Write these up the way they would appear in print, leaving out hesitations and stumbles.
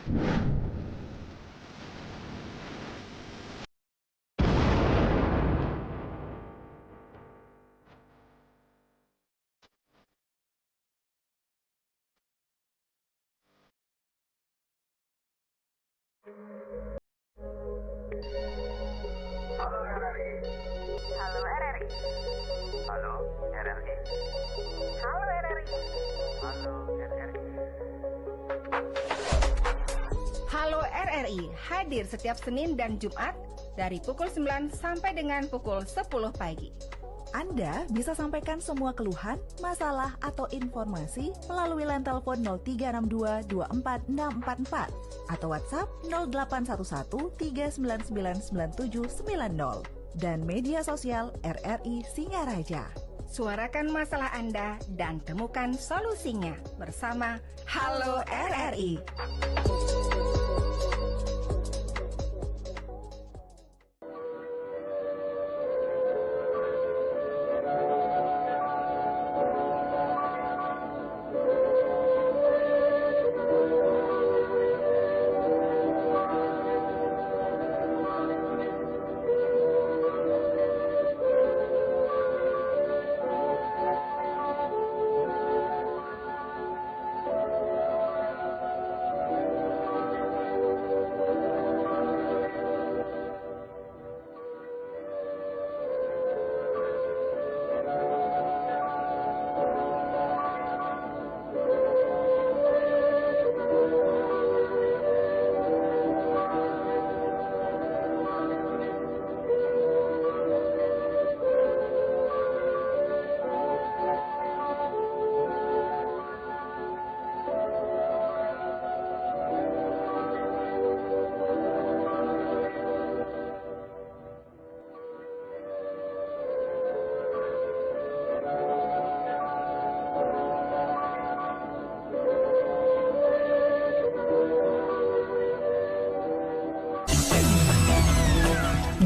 Halo RRI. Halo RRI. Halo RRI. Halo RRI. Halo RRI. Halo RRI hadir setiap Senin dan Jumat dari pukul 9 sampai dengan pukul 10 pagi. Anda bisa sampaikan semua keluhan, masalah, atau informasi melalui line telepon 0362 24644 atau WhatsApp 0811 399 9790 dan media sosial RRI Singaraja. Suarakan masalah Anda dan temukan solusinya bersama Halo RRI.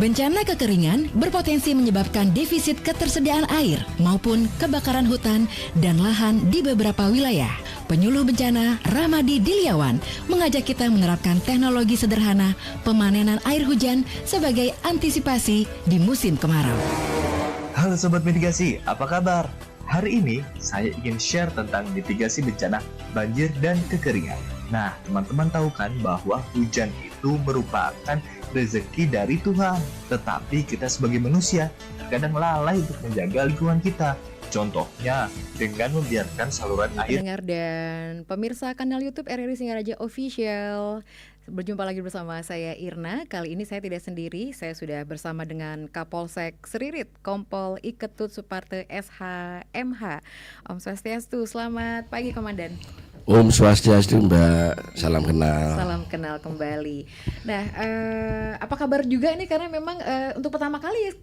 Bencana kekeringan berpotensi menyebabkan defisit ketersediaan air maupun kebakaran hutan dan lahan di beberapa wilayah. Penyuluh bencana Ramadi Diliawan mengajak kita menerapkan teknologi sederhana pemanenan air hujan sebagai antisipasi di musim kemarau. Halo Sobat Mitigasi, apa kabar? Hari ini saya ingin share tentang mitigasi bencana banjir dan kekeringan. Nah, teman-teman tahu kan bahwa hujan itu merupakan rezeki dari Tuhan. Tetapi kita sebagai manusia terkadang lalai untuk menjaga lingkungan kita. Contohnya dengan membiarkan saluran air. Pendengar dan pemirsa kanal YouTube RRI Singaraja Official. Berjumpa lagi bersama saya Irna. Kali ini saya tidak sendiri, saya sudah bersama dengan Kapolsek Seririt, Kompol Iketut Suparte SH MH. Om Swastiastu, selamat pagi Komandan. Om Swastiastu Mbak, salam kenal. Salam kenal kembali. Nah, apa kabar juga ini karena memang untuk pertama kali ya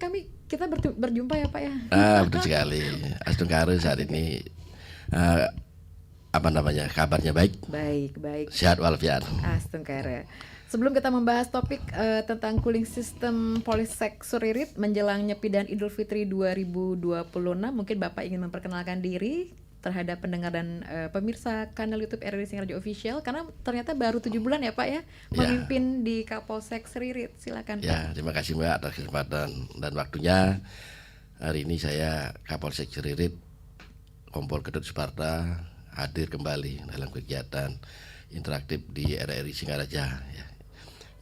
kita berjumpa ya Pak ya. Betul sekali. Astungkare saat ini kabarnya baik. Baik. Sehat walafiat. Astungkare. Sebelum kita membahas topik tentang cooling system Polsek Seririt menjelang Nyepi dan Idul Fitri 2026, mungkin Bapak ingin memperkenalkan diri terhadap pendengar dan pemirsa kanal YouTube RRI Singaraja Official, karena ternyata baru 7 bulan ya Pak ya memimpin di Kapolsek Seririt. Silakan Pak. Ya, terima kasih Mbak atas kesempatan dan waktunya. Hari ini saya Kapolsek Seririt, Kompol Ketut Suparta hadir kembali dalam kegiatan interaktif di RRI Singaraja ya.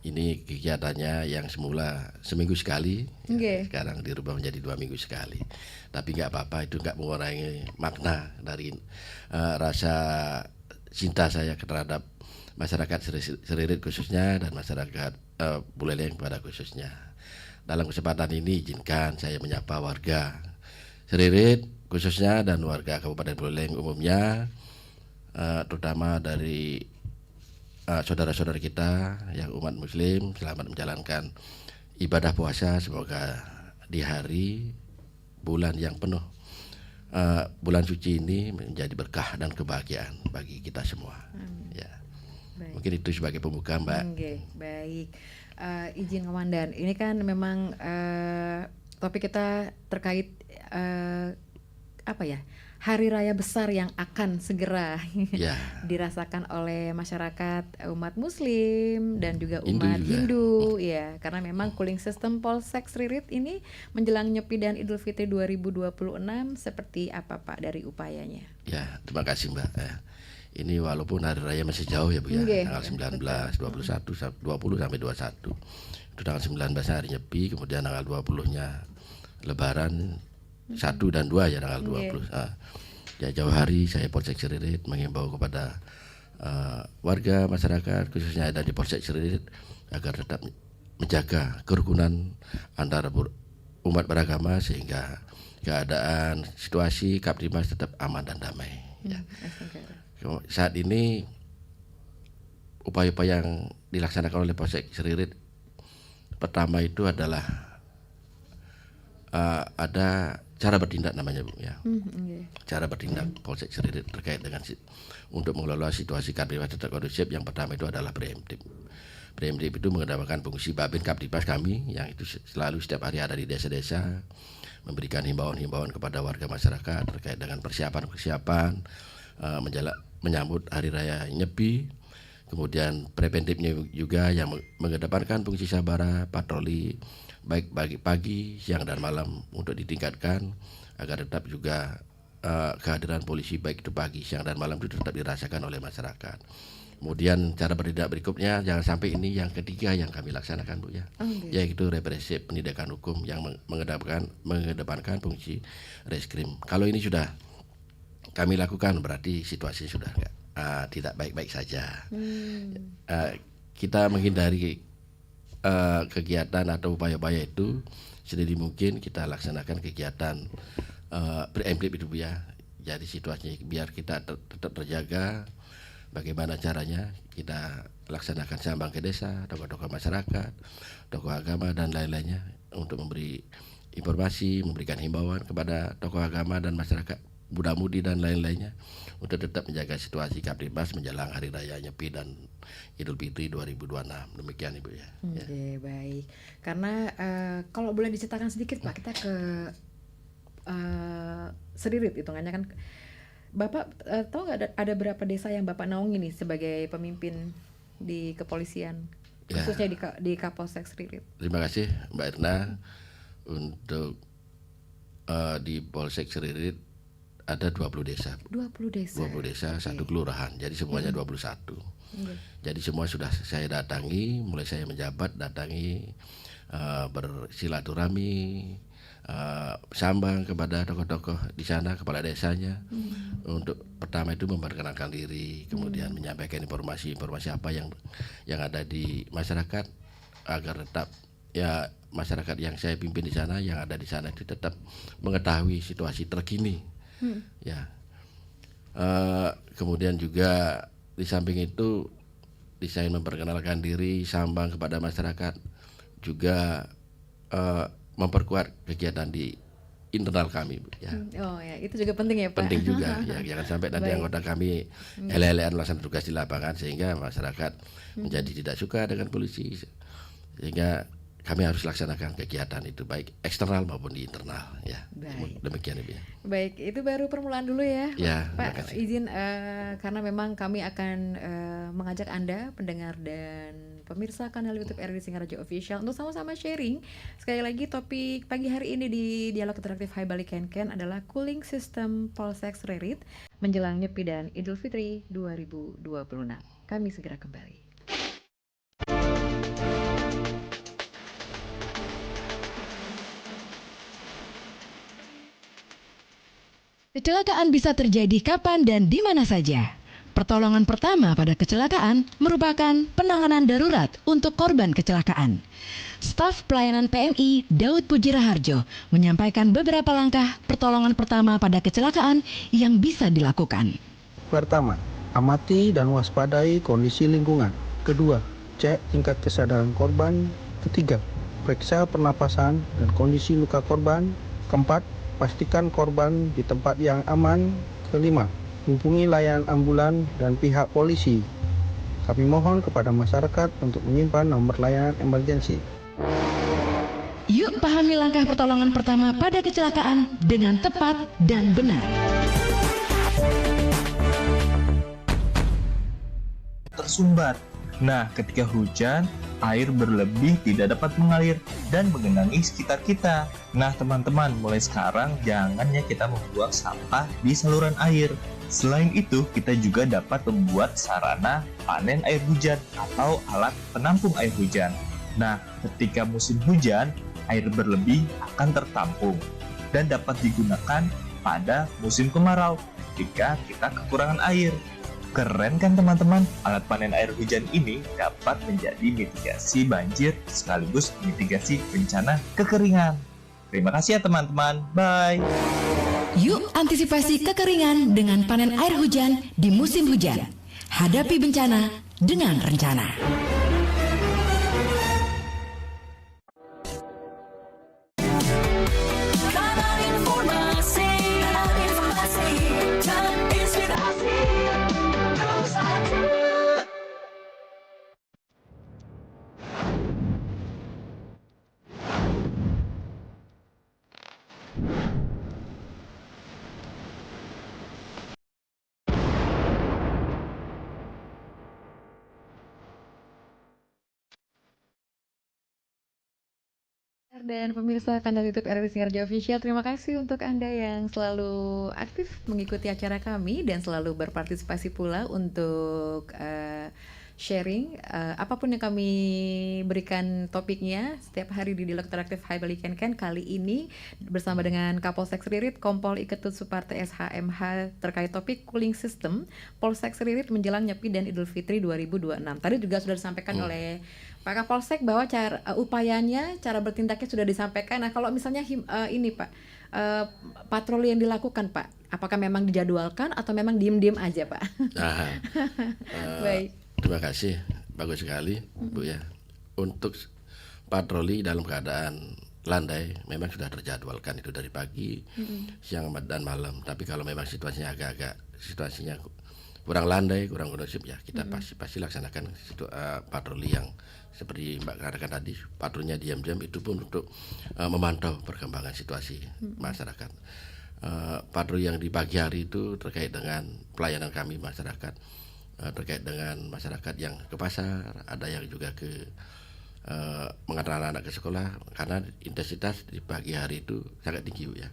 Ini kegiatannya yang semula seminggu sekali, ya, sekarang dirubah menjadi 2 minggu sekali. Tapi nggak apa-apa, itu nggak mengurangi makna dari rasa cinta saya terhadap masyarakat Seririt khususnya dan masyarakat Buleleng pada khususnya. Dalam kesempatan ini izinkan saya menyapa warga Seririt khususnya dan warga Kabupaten Buleleng umumnya, terutama dari saudara-saudara kita yang umat muslim, selamat menjalankan ibadah puasa. Semoga di hari bulan yang penuh bulan suci ini menjadi berkah dan kebahagiaan bagi kita semua. Ya. Mungkin itu sebagai pembuka Mbak. Baik. Izin Komandan, ini kan memang topik kita terkait hari raya besar yang akan segera Ya. dirasakan oleh masyarakat umat Muslim dan juga Hindu umat juga. Hindu, ya, karena memang cooling system Polsek Ririt ini menjelang Nyepi dan Idul Fitri 2026 seperti apa Pak dari upayanya? Ya, terima kasih Mbak. Ini walaupun hari raya masih jauh ya Bu ya, Nggih, tanggal 19, 21, 20 sampai 21. Itu tanggal 19 hari Nyepi, kemudian tanggal 20-nya Lebaran 1 dan 2 ya tanggal 20. Ya jauh hari saya Polsek Ririt menghimbau kepada warga masyarakat khususnya ada di Polsek Ririt agar tetap menjaga kerukunan antara umat beragama sehingga keadaan situasi Kaptimas tetap aman dan damai. Ya. Saat ini upaya-upaya yang dilaksanakan oleh Polsek Ririt pertama itu adalah ada cara bertindak namanya Bu ya. Cara bertindak Polsek Ririt terkait dengan untuk mengelola situasi Kaptimas tetap kondusif. Yang pertama itu adalah preemptif. Preemptif itu mengedepankan fungsi Babin Kaptimas kami yang itu selalu setiap hari ada di desa-desa memberikan himbauan-himbauan kepada warga masyarakat terkait dengan persiapan-persiapan menyambut hari raya Nyepi. Kemudian preventifnya juga yang mengedepankan fungsi sabara patroli baik pagi, siang dan malam untuk ditingkatkan agar tetap juga kehadiran polisi baik itu pagi, siang dan malam itu tetap dirasakan oleh masyarakat. Kemudian cara bertindak berikutnya jangan sampai ini yang ketiga yang kami laksanakan Bu ya, yaitu represif penindakan hukum yang mengedepankan fungsi reskrim. Kalau ini sudah kami lakukan berarti situasi sudah tidak baik-baik saja. Kita menghindari kegiatan atau upaya-upaya itu sedini mungkin kita laksanakan kegiatan preemptif itu Bu ya. Jadi situasinya biar kita tetap terjaga. Bagaimana caranya kita laksanakan sambang ke desa, tokoh-tokoh masyarakat, tokoh agama dan lain-lainnya untuk memberi informasi, memberikan himbauan kepada tokoh agama dan masyarakat muda-mudi dan lain-lainnya untuk tetap menjaga situasi Kaptimas menjelang hari raya Nyepi dan Idul Fitri 2026. Demikian Ibu ya. Oke, baik. Karena kalau boleh diceritakan sedikit Pak, kita ke Ririt hitungannya kan. Bapak tahu nggak ada berapa desa yang Bapak naungi nih sebagai pemimpin di kepolisian, khususnya di Kapolsek Ririt? Terima kasih Mbak Erna. Untuk di Polsek Ririt ada 20 desa. 20 desa. 20 desa, satu kelurahan. Jadi semuanya 21. Jadi semua sudah saya datangi, mulai saya menjabat datangi, bersilaturahmi, sambang kepada tokoh-tokoh di sana, kepala desanya. Untuk pertama itu memperkenalkan diri, kemudian menyampaikan informasi apa yang ada di masyarakat agar tetap ya masyarakat yang saya pimpin di sana, yang ada di sana itu tetap mengetahui situasi terkini. Ya. Kemudian juga di samping itu saya memperkenalkan diri, sambang kepada masyarakat, juga memperkuat kegiatan di internal kami Bu, ya. Oh ya, itu juga penting ya Pak. Penting juga ya, jangan sampai nanti anggota kami ele-elean melaksanakan tugas di lapangan sehingga masyarakat menjadi tidak suka dengan polisi, sehingga kami harus laksanakan kegiatan itu baik eksternal maupun di internal ya. Baik. Demikian Ibu ya. Baik, itu baru permulaan dulu ya. Ya, Pak, izin karena memang kami akan mengajak Anda pendengar dan pemirsa kanal YouTube RRI Singaraja Official untuk sama-sama sharing. Sekali lagi topik pagi hari ini di Dialog Interaktif Hai Balik Ken adalah Cooling System Polsek Ririt menjelang Nyepi dan Idul Fitri 2026. Kami segera kembali. Kecelakaan bisa terjadi kapan dan di mana saja. Pertolongan pertama pada kecelakaan merupakan penanganan darurat untuk korban kecelakaan. Staf pelayanan PMI Daud Puji Raharjo menyampaikan beberapa langkah pertolongan pertama pada kecelakaan yang bisa dilakukan. Pertama, amati dan waspadai kondisi lingkungan. Kedua, cek tingkat kesadaran korban. Ketiga, periksa pernapasan dan kondisi luka korban. Keempat, pastikan korban di tempat yang aman. Kelima, hubungi layanan ambulan dan pihak polisi. Kami mohon kepada masyarakat untuk menyimpan nomor layanan emergensi. Yuk pahami langkah pertolongan pertama pada kecelakaan dengan tepat dan benar. tersumbat. Nah, ketika hujan, air berlebih tidak dapat mengalir dan menggenangi sekitar kita. Nah, teman-teman, mulai sekarang jangan ya kita membuang sampah di saluran air. Selain itu, kita juga dapat membuat sarana panen air hujan atau alat penampung air hujan. Nah, ketika musim hujan, air berlebih akan tertampung dan dapat digunakan pada musim kemarau jika kita kekurangan air. Keren kan teman-teman? Alat panen air hujan ini dapat menjadi mitigasi banjir sekaligus mitigasi bencana kekeringan. Terima kasih ya teman-teman. Bye. Yuk antisipasi kekeringan dengan panen air hujan di musim hujan. Hadapi bencana dengan rencana. Dan pemirsa kanal YouTube RRI Singarja Official, terima kasih untuk Anda yang selalu aktif mengikuti acara kami dan selalu berpartisipasi pula untuk sharing apapun yang kami berikan topiknya setiap hari di Dialog Interaktif Hai Balikan Kan. Kali ini bersama dengan Kapolsek Ririt Kompol Iketut Suparti SHMH terkait topik cooling system Polsek Ririt menjelang Nyepi dan Idul Fitri 2026. Tadi juga sudah disampaikan oleh Pak Kapolsek bahwa upayanya, cara bertindaknya sudah disampaikan. Nah, kalau misalnya ini Pak, patroli yang dilakukan Pak, apakah memang dijadwalkan atau memang diem-diem aja Pak? Nah, Baik. Terima kasih, bagus sekali Bu ya. Untuk patroli dalam keadaan landai memang sudah terjadwalkan itu dari pagi, siang dan malam. Tapi kalau memang situasinya situasinya kurang landai, kurang kondusif ya kita pasti laksanakan patroli yang seperti Mbak katakan tadi, patrolinya diam-diam itu pun untuk memantau perkembangan situasi masyarakat. Patroli yang di pagi hari itu terkait dengan pelayanan kami masyarakat, terkait dengan masyarakat yang ke pasar, ada yang juga ke mengantar anak-anak ke sekolah, karena intensitas di pagi hari itu sangat tinggi ya,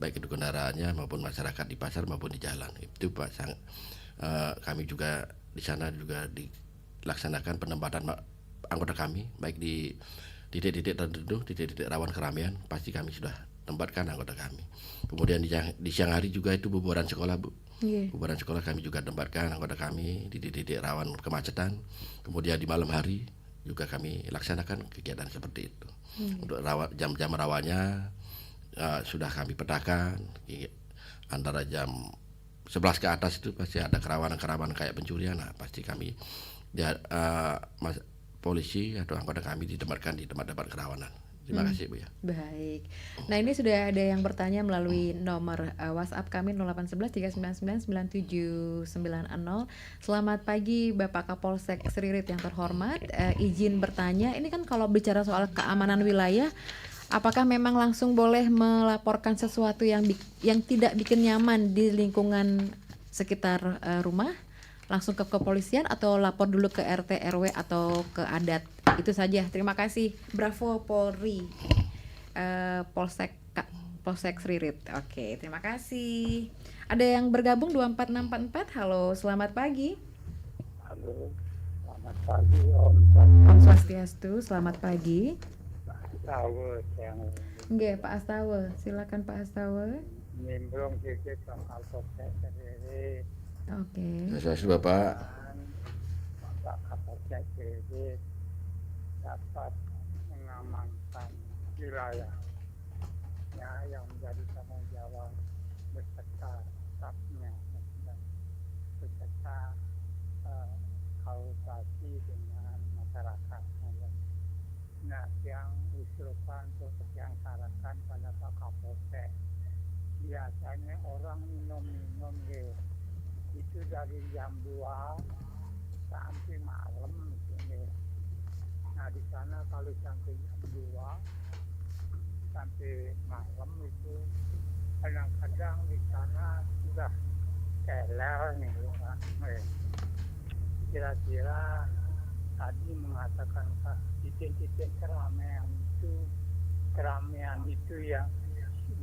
baik itu kendaraannya maupun masyarakat di pasar maupun di jalan. Itu Pak kami juga di sana juga dilaksanakan penempatan anggota kami baik di titik-titik tertentu, titik-titik rawan keramaian pasti kami sudah tempatkan anggota kami. Kemudian di siang hari juga itu bubaran sekolah Bu. Bubaran sekolah kami juga tempatkan anggota kami di titik-titik rawan kemacetan. Kemudian di malam hari juga kami laksanakan kegiatan seperti itu. Untuk jam-jam rawannya sudah kami petakan antara jam 11 ke atas itu pasti ada kerawanan-kerawanan kayak pencurian. Nah, pasti kami polisi atau anggota kami ditempatkan di tempat-tempat kerawanan. Terima kasih Bu ya. Baik. Nah, ini sudah ada yang bertanya melalui nomor WhatsApp kami 0811 399 9790. Selamat pagi Bapak Kapolsek Ririt yang terhormat. Izin bertanya, ini kan kalau bicara soal keamanan wilayah, apakah memang langsung boleh melaporkan sesuatu yang tidak bikin nyaman di lingkungan sekitar rumah? Langsung ke kepolisian atau lapor dulu ke RT, RW atau ke adat? Itu saja. Terima kasih. Bravo Polri. Polsek Ririt. Oke, terima kasih. Ada yang bergabung 24644. Halo, selamat pagi. Halo, selamat pagi Om. Om Swastiastu, selamat pagi. Astawa yang Nggih, Pak Astawa. Silakan Pak Astawa. nimbrung sedikit soal Polsek Ririt. Oke. Terima kasih Bapak. Bapak Kapolsek Ririt dapat mengamankan wilayah yang menjadi tanggung jawab beserta stafnya dan beserta kolaborasi dengan masyarakat. Nah, yang usulkan untuk yang sarankan pada Pak Kapolsek, biasanya orang minum-minum itu dari jam 2 sampai malam ini. Nah, di sana kalau sampai jam 2 sampai malam itu kadang-kadang di sana sudah keler nih Pak. kira-kira tadi mengatakan titik-titik keramaian itu yang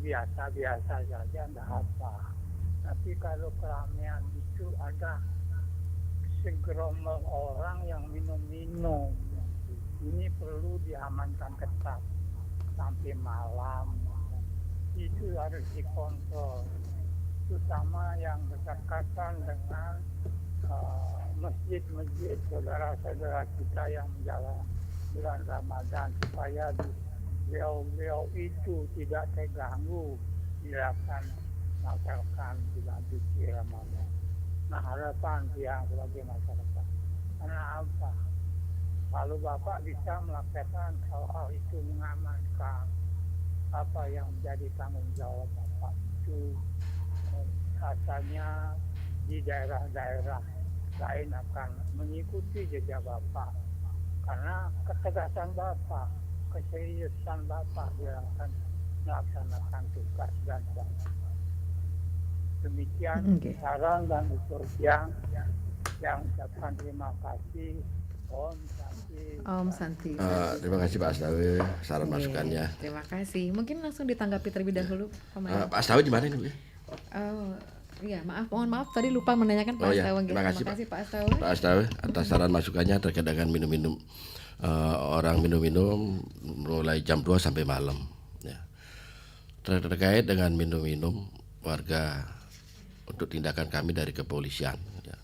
biasa-biasa saja, tidak apa. Tapi kalau keramaian itu ada segerombol orang yang minum-minum, ini perlu diamankan ketat sampai malam. Itu harus dikontrol, terutama yang berdekatan dengan masjid-masjid saudara-saudara kita yang menjalankan bulan Ramadan, supaya beliau itu tidak terganggu melaksanakan bulan suci Ramadan. Nah, harapan yang sebagai masyarakat, karena apa? Kalau Bapak bisa melaksanakan hal itu, mengamankan apa yang menjadi tanggung jawab Bapak itu, rasanya di daerah-daerah lain akan mengikuti jejak Bapak, karena ketegasan Bapak, keseriusan Bapak dia akan melaksanakan tugas dan demikian saran dan usul yang ucapkan terima kasih. Om Santi. Terima kasih Pak Astawe saran masukannya. Terima kasih. Mungkin langsung ditanggapi terlebih dahulu, Pak Astawe di mana ini, Bu? Iya, mohon maaf tadi lupa menanyakan Pak Astawe. Terima kasih Pak Astawe. Pak Astawe atas saran masukannya terkait dengan minum-minum. Orang minum-minum mulai jam 2 sampai malam. Ya. Terkait dengan minum-minum warga, untuk tindakan kami dari kepolisian, ya,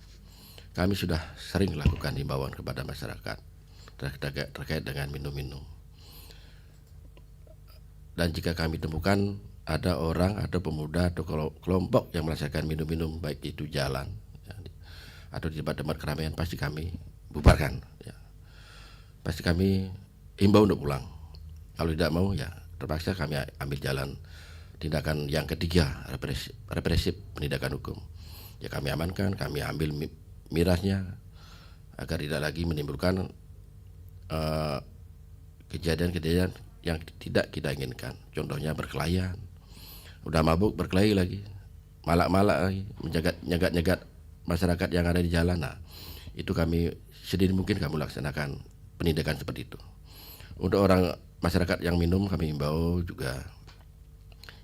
kami sudah sering lakukan himbauan kepada masyarakat terkait dengan minum-minum. Dan jika kami temukan ada orang atau pemuda atau kelompok yang melaksanakan minum-minum, baik itu jalan ya, atau di tempat-tempat keramaian, pasti kami bubarkan. Ya. Pasti kami himbau untuk pulang. Kalau tidak mau, ya terpaksa kami ambil jalan tindakan yang ketiga, represif penindakan hukum. Ya kami amankan, kami ambil mirasnya agar tidak lagi menimbulkan kejadian-kejadian yang tidak kita inginkan. Contohnya berkelahian, udah mabuk berkelahi lagi, malak-malak lagi, nyegat-nyegat masyarakat yang ada di jalan. Nah, itu kami sedini mungkin kami laksanakan penindakan seperti itu. Untuk orang masyarakat yang minum, kami himbau juga,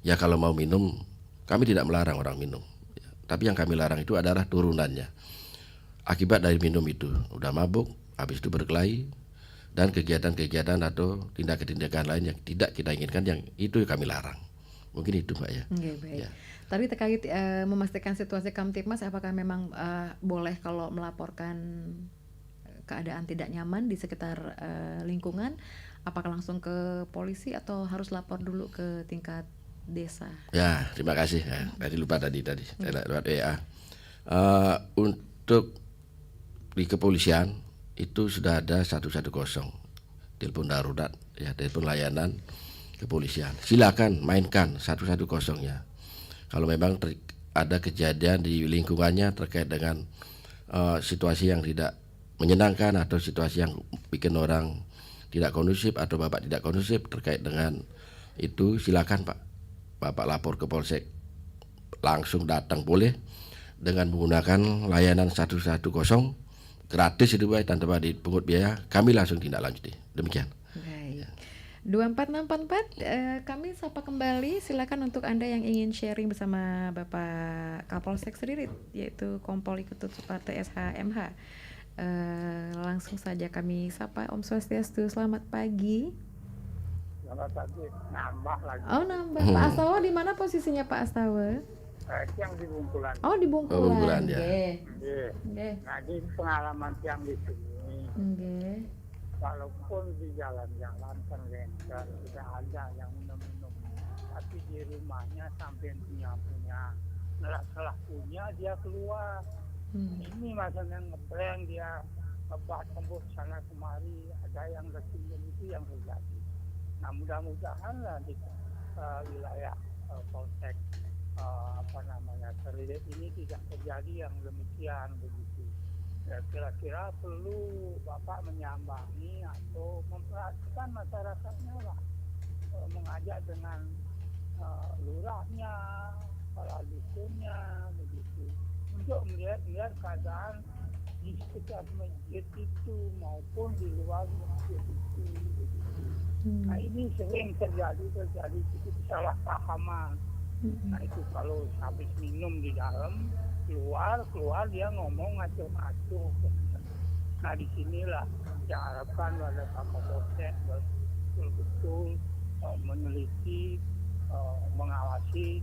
ya kalau mau minum, kami tidak melarang orang minum, ya, tapi yang kami larang itu adalah turunannya. Akibat dari minum itu, udah mabuk, habis itu berkelahi, dan kegiatan-kegiatan atau tindakan-tindakan lain yang tidak kita inginkan, yang itu kami larang. Mungkin itu Mbak ya. Oke, baik. Ya. Tadi terkait memastikan situasi Kamtipmas, apakah memang boleh kalau melaporkan keadaan tidak nyaman di sekitar lingkungan, apakah langsung ke polisi atau harus lapor dulu ke tingkat desa? Ya, terima kasih. Ya, tadi lupa tadi lewat WA. Untuk di kepolisian itu sudah ada 110 telepon darurat, ya, telepon layanan kepolisian. Silakan mainkan 110-nya. Kalau memang ada kejadian di lingkungannya terkait dengan situasi yang tidak menyenangkan atau situasi yang bikin orang tidak kondusif atau Bapak tidak kondusif terkait dengan itu, silakan Pak. Bapak lapor ke Polsek, langsung datang boleh dengan menggunakan layanan 110, gratis itu Pak, tanpa dipungut biaya, kami langsung tindak lanjuti. Demikian. Baik. 24644 kami sapa kembali, silakan untuk Anda yang ingin sharing bersama Bapak Kapolsek Seririt, yaitu Kompol Iketut Suparto SHMH. Langsung saja kami sapa. Om Swastiastu, selamat pagi. Selamat pagi, nambah lagi. Oh, nambah. Pak Astawa di mana posisinya Pak Astawa? Yang di Bungkulan. Oh, di Bungkulan. Bungkulan ya. Nggih. Nah, di pengalaman yang di sini. Nggih. Walaupun di jalan-jalan kan sudah ada yang minum-minum, tapi di rumahnya sampai punya setelah punya dia keluar. Ini maksudnya ngeprank, dia ngebat tembus sana kemari, ada yang tersinggung, itu yang terjadi. Nah, mudah-mudahan lah di wilayah Polsek Seririt ini tidak terjadi yang demikian begitu. Ya, kira-kira perlu Bapak menyambangi atau memperhatikan masyarakatnya lah, mengajak dengan lurahnya, kepala dusunnya begitu, untuk melihat keadaan di sekitar masjid itu maupun di luar masjid itu. Nah ini sering terjadi kesalahpahaman. Nah itu kalau habis minum di dalam, keluar dia ngomong ngaco-ngaco. Nah disinilah diharapkan pada Pak Kapolsek betul-betul meneliti, mengawasi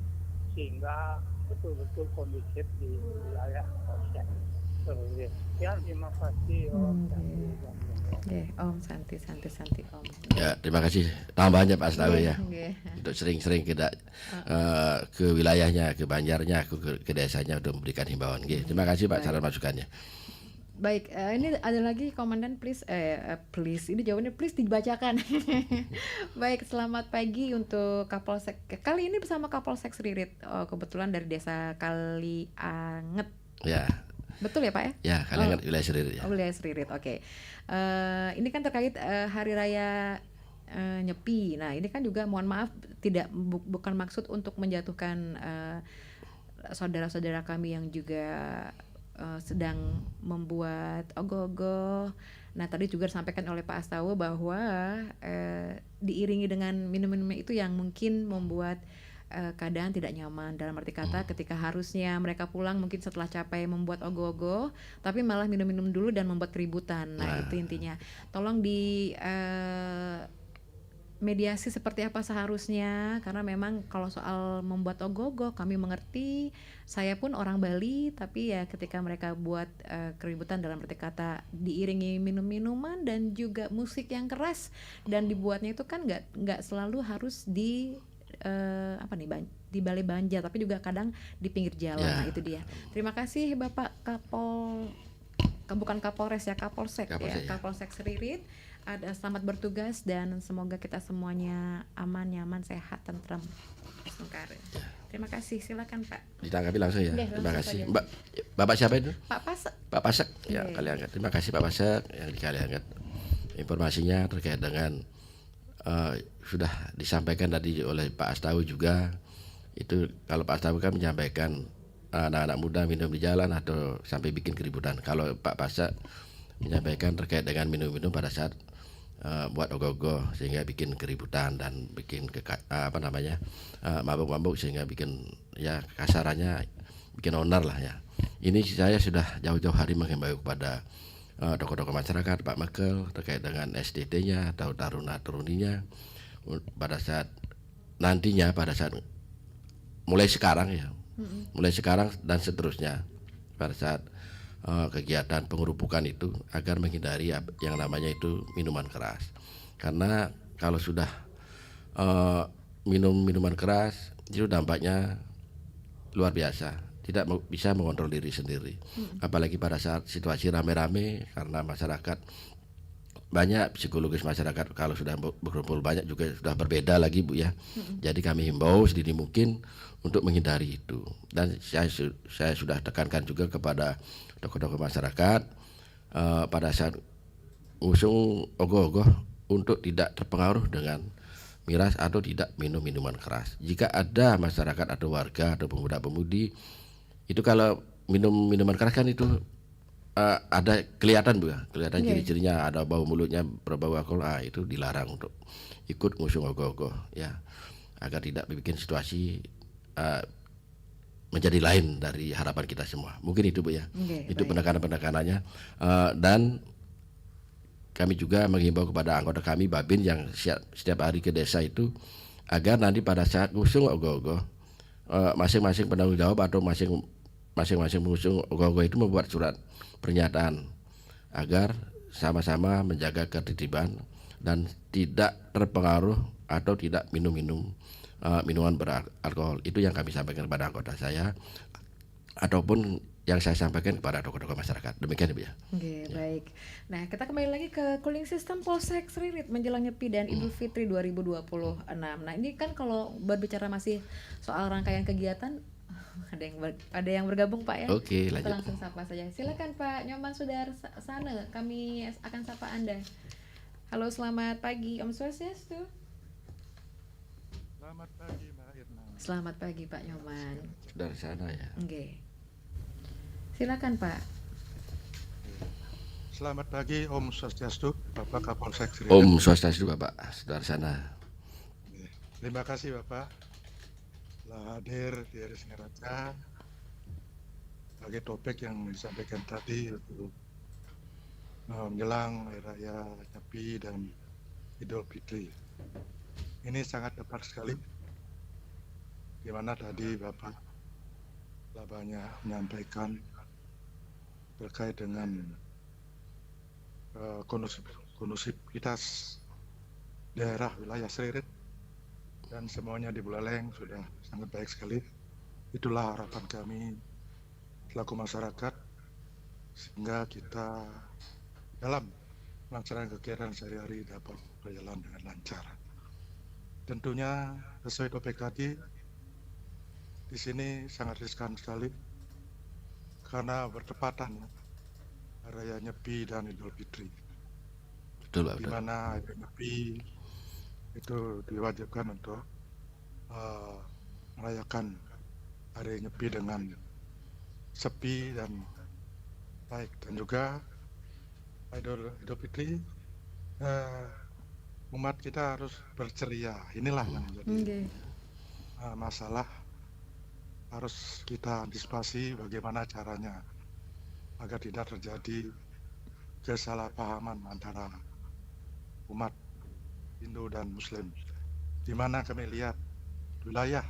sehingga betul-betul kondusif di wilayah Polsek. Sekian, terima kasih Om Om Santi Om. Ya, terima kasih tambahnya Pak Astawi ya. Untuk sering-sering ke wilayahnya, ke Banjarnya, ke desanya untuk memberikan himbauan. Terima kasih Pak saran masukannya. Baik, ini ada lagi komandan, please ini jawabannya please dibacakan. Baik, selamat pagi untuk Kapolsek. Kali ini bersama Kapolsek Seririt, kebetulan dari desa Kalianget. Ya. Betul ya Pak ya? Ya, Kalianget wilayah Seririt ya. Wilayah Seririt, oke. Ini kan terkait Hari Raya Nyepi. Nah, ini kan juga mohon maaf bukan maksud untuk menjatuhkan saudara-saudara kami yang juga sedang membuat ogoh-ogoh. Nah, tadi juga disampaikan oleh Pak Astawa bahwa diiringi dengan minum-minum itu yang mungkin membuat keadaan tidak nyaman, dalam arti kata ketika harusnya mereka pulang mungkin setelah capek membuat ogoh-ogoh, tapi malah minum-minum dulu dan membuat keributan. Nah, itu intinya. Tolong di mediasi seperti apa seharusnya, karena memang kalau soal membuat ogoh-ogoh kami mengerti, saya pun orang Bali, tapi ya ketika mereka buat keributan dalam arti kata diiringi minum-minuman dan juga musik yang keras dan dibuatnya itu kan nggak selalu harus di di balai Banjar, tapi juga kadang di pinggir jalan. Nah, itu dia. Terima kasih Bapak bukan Kapolres ya, Kapolsek ya, Kapolsek Seririt. Selamat bertugas dan semoga kita semuanya aman, nyaman, sehat, tentrem. Terima kasih. Silakan Pak. Ditanggapi langsung ya. Terima kasih. Bapak siapa itu? Pak Pasek. Pak Pasek. Ya, Kalianget. Terima kasih Pak Pasek yang di Kalianget. Informasinya terkait dengan sudah disampaikan tadi oleh Pak Astawi juga. Itu kalau Pak Astawi kan menyampaikan anak-anak muda minum di jalan atau sampai bikin keributan. Kalau Pak Pasek menyampaikan terkait dengan minum-minum pada saat buat ogoh-ogoh sehingga bikin keributan dan bikin mabuk-mabuk sehingga bikin ya kasarannya bikin onar lah ya. Ini saya sudah jauh-jauh hari menghimbau kepada tokoh-tokoh masyarakat, Pak Mekel terkait dengan SDT-nya atau taruna-taruninya pada saat mulai sekarang ya, mulai sekarang dan seterusnya pada saat kegiatan pengerupukan itu agar menghindari yang namanya itu minuman keras, karena kalau sudah minum minuman keras itu dampaknya luar biasa, tidak bisa mengontrol diri sendiri, apalagi pada saat situasi rame-rame karena masyarakat banyak, psikologis masyarakat kalau sudah berkumpul banyak juga sudah berbeda lagi Bu ya. Jadi kami himbau sedini mungkin untuk menghindari itu, dan saya sudah tekankan juga kepada tokoh-tokoh masyarakat pada saat usung ogoh-ogoh untuk tidak terpengaruh dengan miras atau tidak minum minuman keras. Jika ada masyarakat atau warga atau pemuda-pemudi itu kalau minum minuman keras kan itu ada kelihatan Bu ya, kelihatan ciri-cirinya, ada bau mulutnya berbau alkohol, itu dilarang untuk ikut ngusung ogoh-ogoh ya, agar tidak bikin situasi menjadi lain dari harapan kita semua. Mungkin itu Bu ya. Itu penekanan-penekanannya, dan kami juga menghimbau kepada anggota kami Babin yang setiap hari ke desa itu agar nanti pada saat ngusung ogoh-ogoh masing-masing penanggung jawab atau masing-masing pengusung ogoh-ogoh itu membuat surat pernyataan agar sama-sama menjaga ketertiban dan tidak terpengaruh atau tidak minum minuman beralkohol. Itu yang kami sampaikan kepada anggota saya ataupun yang saya sampaikan kepada tokoh-tokoh masyarakat. Demikian Bu ya. Baik. Nah, kita kembali lagi ke cooling system Polsek Seririt menjelang Nyepi dan Idul Fitri 2026. Nah, ini kan kalau berbicara masih soal rangkaian kegiatan, ada yang bergabung Pak ya. Oke, kita lanjut. langsung sapa saja. Silakan Pak Nyoman Sudarsana, kami akan sapa Anda. Halo, selamat pagi Om Swastiastu. Selamat pagi Mbak Irna. Selamat pagi Pak Nyoman. Sudarsana ya. Silakan Pak. Selamat pagi, Om Swastiastu, Bapak Kapolsek Sri. Om Swastiastu Bapak Sudarsana. Terima kasih Bapak telah hadir di RRI Singaraja sebagai topik yang disampaikan tadi untuk menjelang Hari Raya Nyepi dan Idul Fitri. Ini sangat tepat sekali, di mana tadi Bapak telah banyak menyampaikan terkait dengan kondusivitas daerah wilayah Seririt dan semuanya di Buleleng sudah sangat baik sekali. Itulah harapan kami selaku masyarakat, sehingga kita dalam melaksanakan kegiatan sehari-hari dapat berjalan dengan lancar. Tentunya sesuai topik tadi, di sini sangat riskan sekali karena bertepatan Raya Nyepi dan Idul Fitri. Betul, Pak. Di mana Nyepi itu diwajibkan untuk merayakan hari Nyepi dengan sepi dan baik, dan juga Idul Fitri umat kita harus berceria. Inilah yang menjadi masalah, harus kita antisipasi bagaimana caranya agar tidak terjadi kesalahpahaman antara umat Hindu dan Muslim, di mana kami lihat wilayah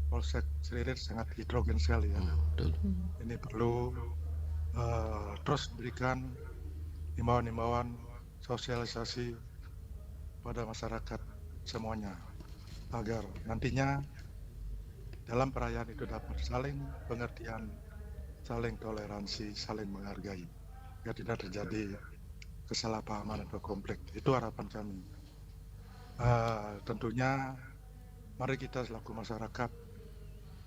Polsek Seririt sangat heterogen sekali ya. Ini perlu terus berikan himbauan-himbauan sosialisasi pada masyarakat semuanya, agar nantinya dalam perayaan itu dapat saling pengertian, saling toleransi, saling menghargai, agar tidak terjadi kesalahpahaman atau konflik. Itu harapan kami. Tentunya mari kita selaku masyarakat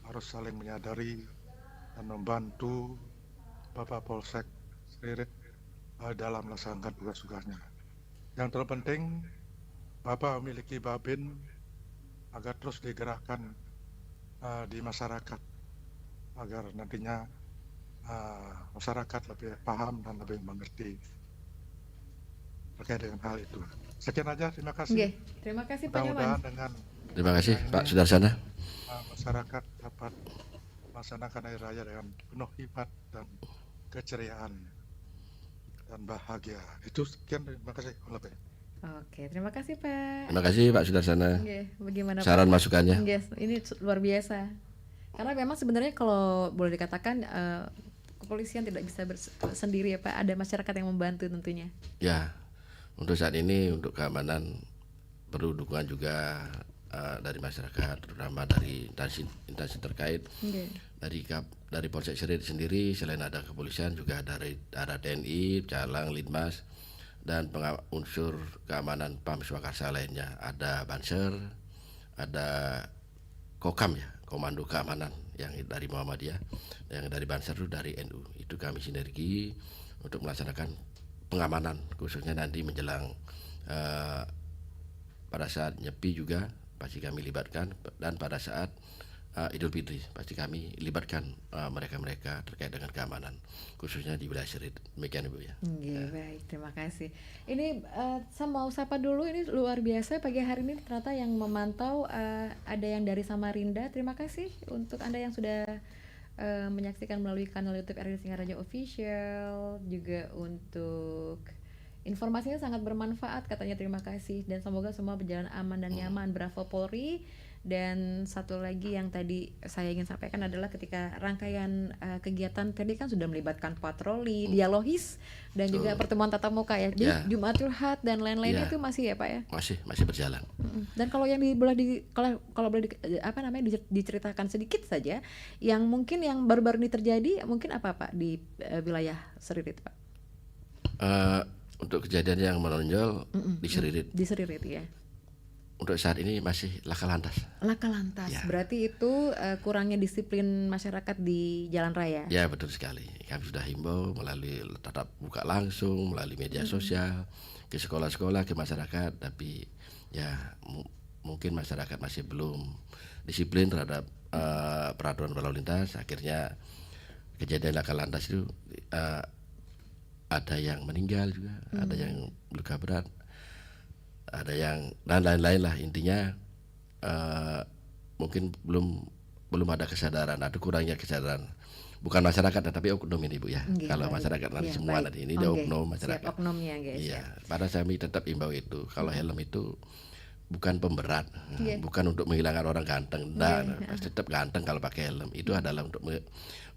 harus saling menyadari dan membantu Bapak Polsek Seririt dalam melaksanakan tugas-tugasnya. Yang terpenting, Bapak memiliki Babin agar terus digerakkan di masyarakat, agar nantinya masyarakat lebih paham dan lebih mengerti terkait dengan hal itu. Sekian aja, terima kasih. Terima kasih Pak Nyoman. Mudah-mudahan dengan Terima kasih Pak Sudarsana. Masyarakat dapat melaksanakan hari raya dengan penuh hikmat dan keceriaan dan bahagia. Itu sekian, terima kasih. Oke, terima kasih Pak. Terima kasih Pak Sudarsana. Bagaimana saran Pak? masukannya? Ini luar biasa. Karena memang sebenarnya kalau boleh dikatakan kepolisian tidak bisa sendiri ya Pak, ada masyarakat yang membantu tentunya. Ya, untuk saat ini untuk keamanan perlu dukungan juga dari masyarakat, terutama dari instansi terkait. Dari Polsek Seririt sendiri, selain ada kepolisian juga ada TNI, Calang, Linmas, dan unsur keamanan PAM Swakarsa lainnya. Ada Banser, ada Kokam ya, Komando Keamanan yang dari Muhammadiyah, yang dari Banser itu dari NU. Itu kami sinergi untuk melaksanakan pengamanan, khususnya nanti menjelang pada saat Nyepi juga pasti kami libatkan, dan pada saat Idul Fitri pasti kami libatkan mereka-mereka terkait dengan keamanan, khususnya di wilayah Seririt. Demikian Ibu ya. Baik, terima kasih. Ini saya mau sapa dulu, ini luar biasa pagi hari ini ternyata yang memantau ada yang dari Samarinda. Terima kasih untuk Anda yang sudah menyaksikan melalui kanal YouTube RRI Singaraja Official, juga untuk informasinya sangat bermanfaat katanya. Terima kasih dan semoga semua berjalan aman dan nyaman. Bravo Polri. Dan satu lagi yang tadi saya ingin sampaikan adalah ketika rangkaian kegiatan tadi kan sudah melibatkan patroli, dialogis dan juga pertemuan tatap muka ya. Jadi Jumat Curhat dan lain-lainnya itu masih ya Pak ya? Masih berjalan. Dan kalau yang kalau boleh diceritakan sedikit saja, yang mungkin yang baru-baru ini terjadi mungkin apa Pak di wilayah Seririt Pak? Untuk kejadian yang menonjol di Seririt. Di Seririt ya. Untuk saat ini masih laka lantas. Laka lantas, ya. Berarti itu kurangnya disiplin masyarakat di jalan raya. Ya betul sekali. Kami sudah himbau melalui tatap muka langsung, melalui media sosial, ke sekolah-sekolah, ke masyarakat. Tapi ya mungkin masyarakat masih belum disiplin terhadap peraturan berlalu lintas. Akhirnya kejadian laka lantas itu ada yang meninggal juga, ada yang luka berat, ada yang dan lain-lain lah. Intinya mungkin belum ada kesadaran, ada kurangnya kesadaran. Bukan masyarakat tapi oknum ini Bu ya. Kalau masyarakat nanti semua nanti ini dia oknum masyarakat. Siap oknumnya guys. Iya, pada kami tetap imbau itu. Kalau helm itu bukan pemberat, bukan untuk menghilangkan orang ganteng. Dan tetap ganteng kalau pakai helm. Itu adalah untuk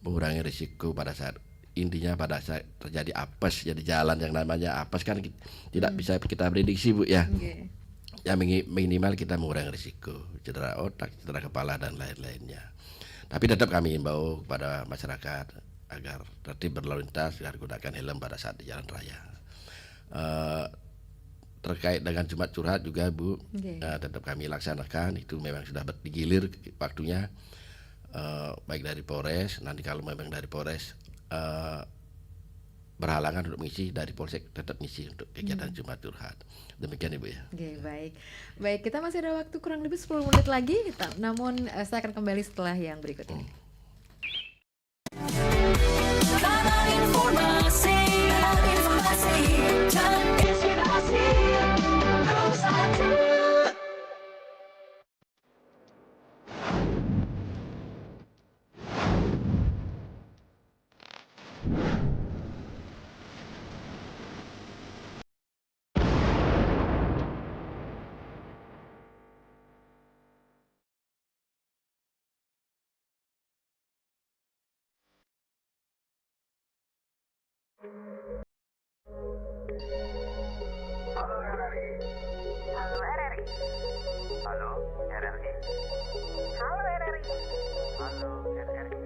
mengurangi risiko pada saat intinya pada saat terjadi apes, jadi jalan yang namanya apes kan tidak bisa kita prediksi Bu ya. Ya minimal kita mengurangi risiko cedera otak, cedera kepala dan lain-lainnya. Tapi tetap kami himbau kepada masyarakat agar tertib berlalu lintas, agar gunakan helm pada saat di jalan raya. Terkait dengan Jumat curhat juga Bu, tetap kami laksanakan. Itu memang sudah digilir waktunya, baik dari Polres. Nanti kalau memang dari Polres berhalangan untuk mengisi, dari Polsek tetap mengisi untuk kegiatan Jumat curhat. Demikian Ibu ya. Baik, kita masih ada waktu kurang lebih 10 menit lagi, namun saya akan kembali setelah yang berikut ini. Halo RRI. Halo RRI. Halo RRI. Halo RRI. Halo RRI.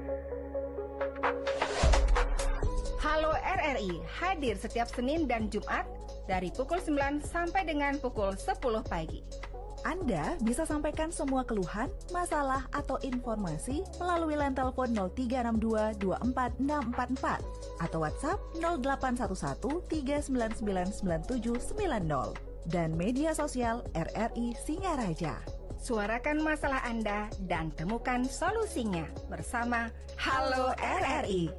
Halo RRI hadir setiap Senin dan Jumat dari pukul 9 sampai dengan pukul 10 pagi. Anda bisa sampaikan semua keluhan, masalah, atau informasi melalui line telepon 0362 24644 atau WhatsApp 0811 399 9790 dan media sosial RRI Singaraja. Suarakan masalah Anda dan temukan solusinya bersama Halo RRI.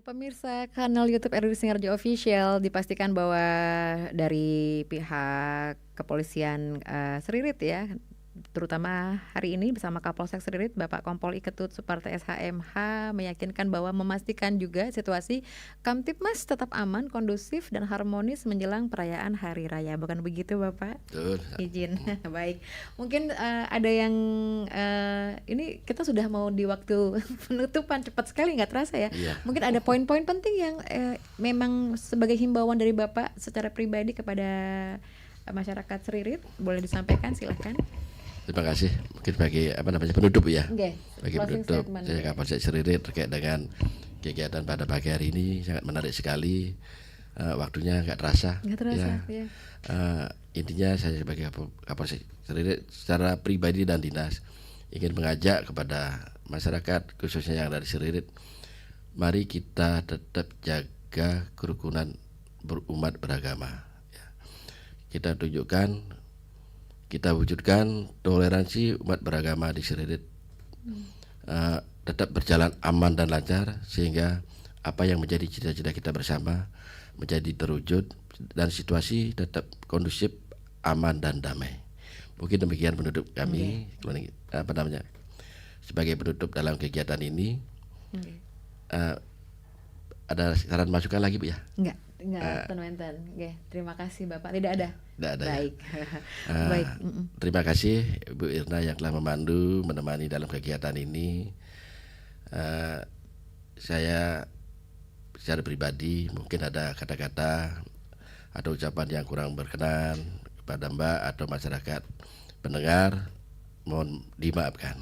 Pemirsa kanal YouTube RRI Singaraja Official, dipastikan bahwa dari pihak kepolisian Seririt ya, terutama hari ini bersama Kapolsek Seririt Bapak Kompol I Ketut Suparta SHMH meyakinkan bahwa memastikan juga situasi Kamtipmas tetap aman, kondusif dan harmonis menjelang perayaan Hari Raya. Bukan begitu Bapak? Betul. Izin. Baik. Mungkin ada yang ini kita sudah mau di waktu penutupan, cepat sekali nggak terasa ya. Mungkin ada poin-poin penting yang memang sebagai himbauan dari Bapak secara pribadi kepada masyarakat Seririt, boleh disampaikan, silahkan. Terima kasih. Mungkin bagi penutup ya. Bagi penutup, saya Kapolsek Seririt terkait dengan kegiatan pada pagi hari ini sangat menarik sekali. Waktunya nggak terasa. Ya. Intinya saya sebagai Kapolsek Seririt secara pribadi dan dinas ingin mengajak kepada masyarakat khususnya yang dari Seririt, mari kita tetap jaga kerukunan berumat beragama. Kita tunjukkan, kita wujudkan toleransi umat beragama di Seririt tetap berjalan aman dan lancar sehingga apa yang menjadi cita-cita kita bersama menjadi terwujud dan situasi tetap kondusif, aman dan damai. Mungkin demikian penutup kami. Apa namanya? Sebagai penutup dalam kegiatan ini. Ada saran masukan lagi Bu ya? Enggak Enten. Terima kasih Bapak. Tidak ada. Baik. Ya. Baik. Terima kasih Bu Irna yang telah menemani dalam kegiatan ini. Saya secara pribadi mungkin ada kata-kata atau ucapan yang kurang berkenan kepada Mbak atau masyarakat pendengar, mohon dimaafkan.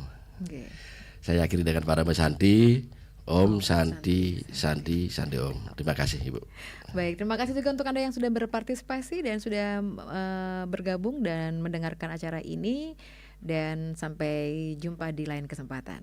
Saya akhiri dengan para Santi. Om Santi Santi Santi Om. Terima kasih Ibu. Baik, terima kasih juga untuk Anda yang sudah berpartisipasi dan sudah bergabung dan mendengarkan acara ini, dan sampai jumpa di lain kesempatan.